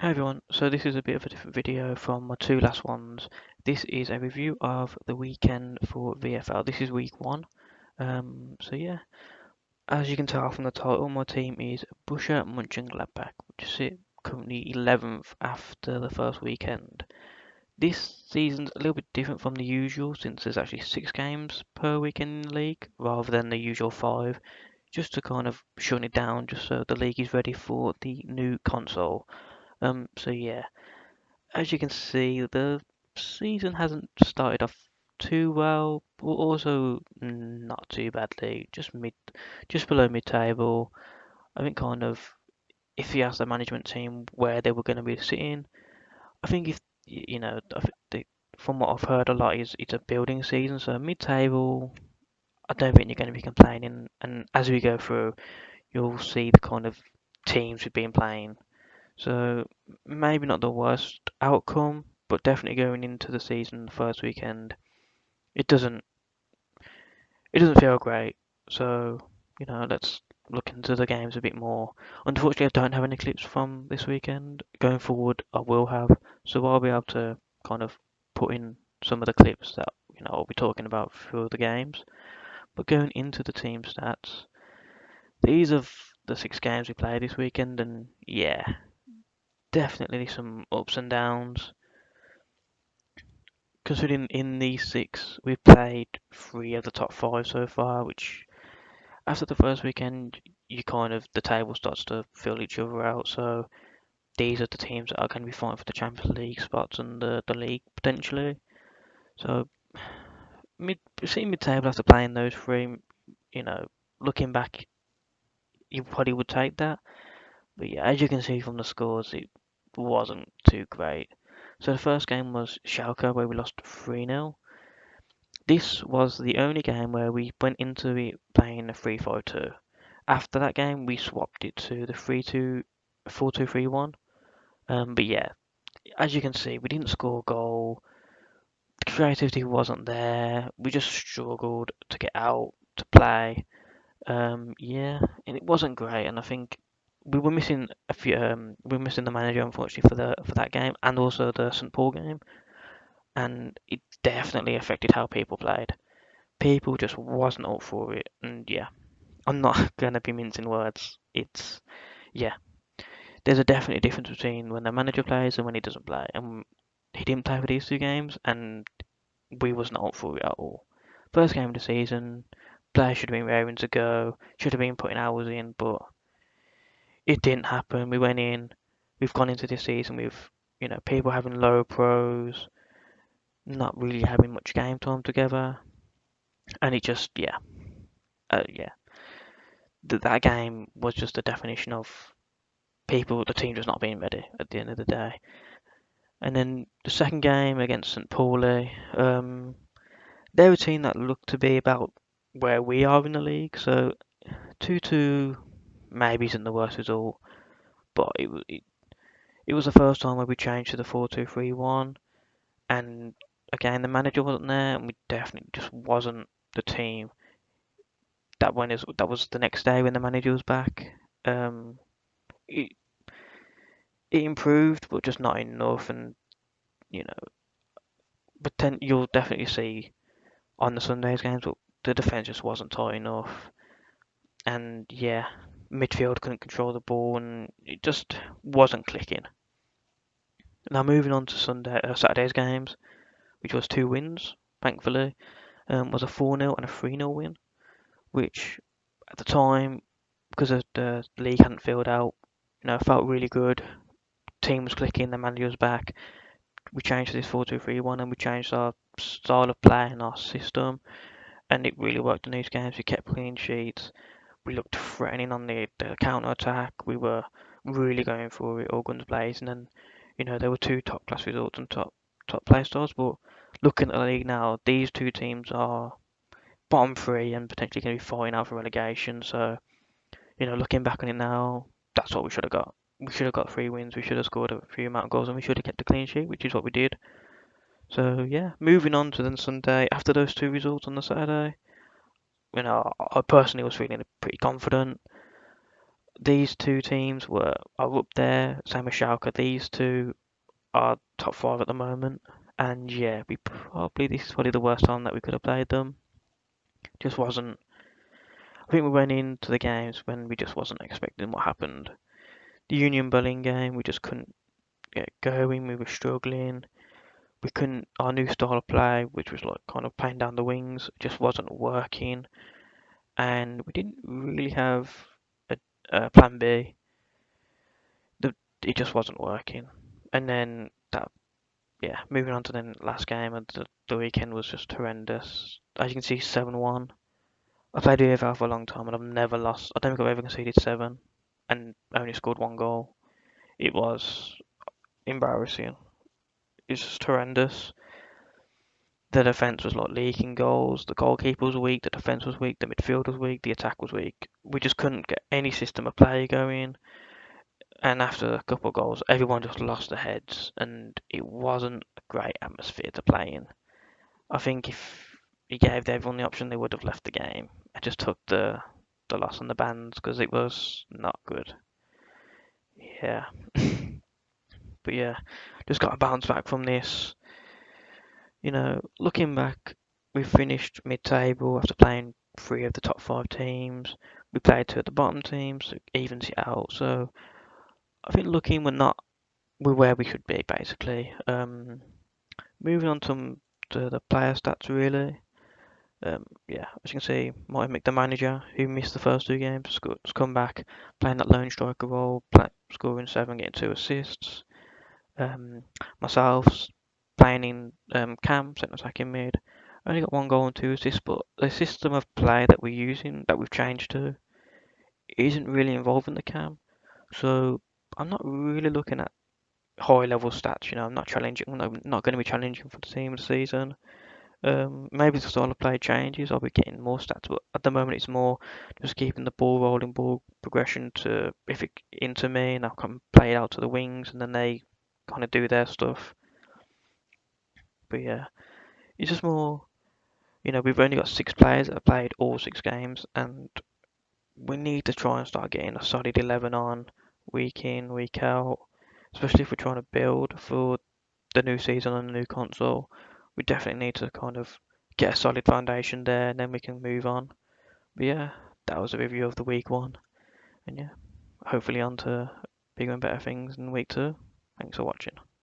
Hey everyone, so this is a bit of a different video from my two last ones. This is a review of the weekend for VFL. This is week one. So yeah, as you can tell from the title, my team is Busher Mönchengladbach, which is currently 11th after the first weekend. This season's a little bit different from the usual since there's actually 6 games per weekend in the league rather than the usual 5, just to kind of shut it down, just so the league is ready for the new console. So yeah, as you can see, the season hasn't started off too well, but also not too badly. Just below mid-table. I think kind of if you ask the management team where they were going to be sitting, I think if from what I've heard a lot is it's a building season, so mid-table. I don't think you're going to be complaining. And as we go through, you'll see the kind of teams we've been playing. So maybe not the worst outcome, but definitely going into the season, the first weekend, it doesn't it doesn't feel great. So let's look into the games a bit more. Unfortunately, I don't have any clips from this weekend. Going forward, I will have, so I'll be able to kind of put in some of the clips that I'll be talking about for the games. But going into the team stats, these are the 6 games we played this weekend, and yeah, definitely some ups and downs. Considering in these 6, we've played 3 of the top 5 so far, which after the first weekend, the table starts to fill each other out. So these are the teams that are going to be fighting for the Champions League spots and the league potentially. So seeing mid-table after playing those 3, you know, looking back, you probably would take that. But yeah, as you can see from the scores, it wasn't too great. So the first game was Schalke, where we lost 3-0. This was the only game where we went into it playing a 3-5-2. After that game, we swapped it to the 3-2, 4-2-3-1. But yeah, as you can see, we didn't score a goal. The creativity wasn't there. We just struggled to get out to play. Yeah, and it wasn't great. And I think we were missing a few. We were missing the manager, unfortunately, for that game and also the St Paul game, and it definitely affected how people played. People just wasn't up for it, and yeah, I'm not gonna be mincing words. Yeah, there's a definite difference between when the manager plays and when he doesn't play, and he didn't play for these 2 games, and we was not up for it at all. First game of the season, players should have been raring to go, should have been putting hours in, but it didn't happen. We went in, we've gone into this season with people having low pros, not really having much game time together, and it just yeah. That game was just a definition of the team just not being ready at the end of the day. And then the second game against St. Pauli, they're a team that looked to be about where we are in the league. So 2-2 maybe isn't the worst result, but it was the first time where we changed to the 4-2-3-1, and again the manager wasn't there, and we definitely just wasn't the team that was the next day when the manager was back. Um, it, it improved, but just not enough, and you know, but then you'll definitely see on the Sundays games, but the defense just wasn't tight enough, and yeah, midfield couldn't control the ball, and it just wasn't clicking. Now moving on to Saturday's games, which was 2 wins, thankfully, was a 4-0 and a 3-0 win, which at the time, because the league hadn't filled out, felt really good. Team was clicking, the manager was back. We changed to this 4-2-3-1, and we changed our style of play and our system, and it really worked in these games. We kept clean sheets. We looked threatening on the counter attack. We were really going for it, all guns blazing, and there were 2 top class results and top play styles. But looking at the league now, these 2 teams are bottom 3 and potentially going to be fighting out for relegation. So looking back on it now, that's what we should have got. We should have got 3 wins. We should have scored a few amount of goals, and we should have kept a clean sheet, which is what we did. So yeah, moving on to then Sunday. After those 2 results on the Saturday, I personally was feeling pretty confident. these two teams are up there, same as Schalke. These two are top five at the moment, and yeah, this is probably the worst time that we could have played them. Just wasn't. I think we went into the games when we just wasn't expecting what happened. The Union Berlin game, we just couldn't get going. We were struggling. We couldn't. Our new style of play, which was like kind of playing down the wings, just wasn't working, and we didn't really have a, a plan B. The, it just wasn't working, and then that. Yeah, moving on to the last game, and the weekend was just horrendous. As you can see, 7-1. I played VFL for a long time and I've never lost. I don't think I've ever conceded seven and only scored one goal. It was embarrassing. It's just horrendous. The defence was like leaking goals. The goalkeeper was weak. The defence was weak. The midfield was weak. The attack was weak. We just couldn't get any system of play going. And after a couple of goals, everyone just lost their heads, and it wasn't a great atmosphere to play in. I think if he gave everyone the option, they would have left the game. I just took the loss on the bands because it was not good. Yeah, but yeah, just got to bounce back from this. Looking back, we finished mid-table after playing three of the top five teams. We played two of the bottom teams, so it evens it out. So I think looking we're where we should be basically. Moving on to the player stats really. Yeah, as you can see, Martin Mick, the manager, who missed the first two games, has come back, playing that lone striker role, scoring seven, getting two assists. Um, Myself, playing in cam, centre attacking mid, only got one goal and two assists, but the system of play that we're using, that we've changed to, isn't really involving the cam. So I'm not really looking at high level stats. I'm not challenging. I'm not going to be challenging for the team this season. Maybe the style of play changes, I'll be getting more stats, but at the moment it's more just keeping the ball rolling, ball progression to if it into me, and I can play it out to the wings, and then they kind of do their stuff. But yeah, it's just more. We've only got six players that have played all six games, and we need to try and start getting a solid 11 on week in, week out, especially if we're trying to build for the new season on the new console. We definitely need to kind of get a solid foundation there, and then we can move on. But yeah, that was a review of the week one, and yeah, hopefully on to bigger and better things in week two. Thanks for watching.